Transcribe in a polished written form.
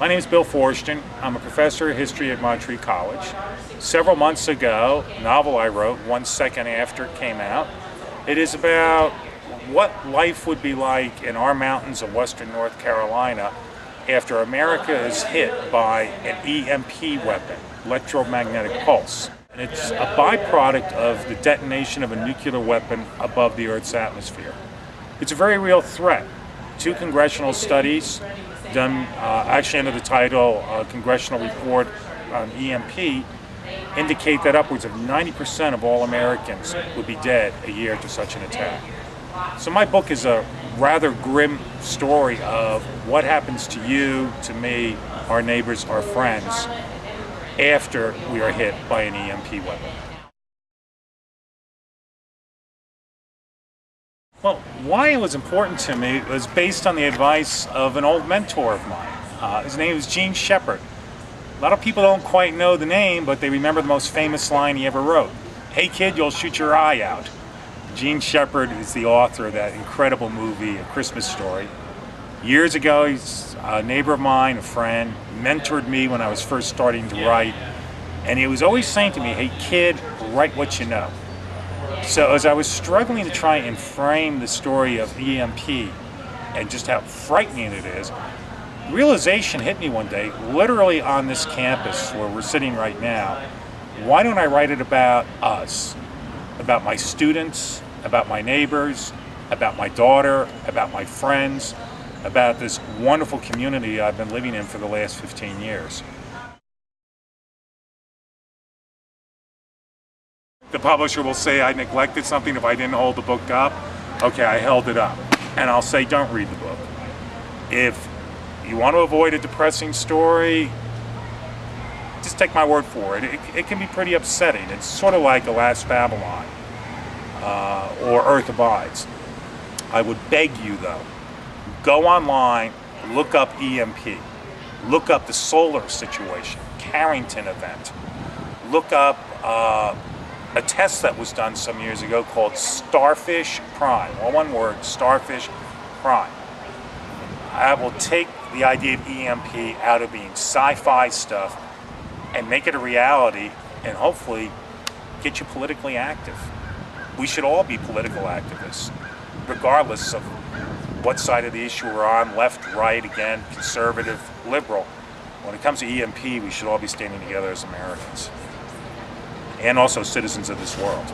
My name is Bill Forstchen. I'm a professor of history at Montreat College. Several months ago, a novel I wrote, 1 second after it came out, it is about what life would be like in our mountains of western North Carolina after America is hit by an EMP weapon, electromagnetic pulse. And it's a byproduct of the detonation of a nuclear weapon above the Earth's atmosphere. It's a very real threat. 2 congressional studies done actually under the title Congressional Report on EMP indicate that upwards of 90% of all Americans would be dead a year to such an attack. So my book is a rather grim story of what happens to you, to me, our neighbors, our friends, after we are hit by an EMP weapon. Well, why it was important to me was based on the advice of an old mentor of mine. His name is Gene Shepard. A lot of people don't quite know the name, but they remember the most famous line he ever wrote. "Hey kid, you'll shoot your eye out." Gene Shepard is the author of that incredible movie, A Christmas Story. Years ago, he's a neighbor of mine, a friend, mentored me when I was first starting to write, and he was always saying to me, "Hey kid, write what you know." So as I was struggling to try and frame the story of EMP and just how frightening it is, realization hit me one day, literally on this campus where we're sitting right now. Why don't I write it about us? About my students, about my neighbors, about my daughter, about my friends, about this wonderful community I've been living in for the last 15 years. The publisher will say I neglected something if I didn't hold the book up. Okay, I held it up. And I'll say, don't read the book. If you want to avoid a depressing story, just take my word for it. It can be pretty upsetting. It's sort of like Alas Babylon or Earth Abides. I would beg you though, go online, look up EMP, look up the solar situation, Carrington event, look up a test that was done some years ago called Starfish Prime, all one word, Starfish Prime. I will take the idea of EMP out of being sci-fi stuff and make it a reality and hopefully get you politically active. We should all be political activists, regardless of what side of the issue we're on, left, right, again, conservative, liberal. When it comes to EMP, we should all be standing together as Americans and also citizens of this world.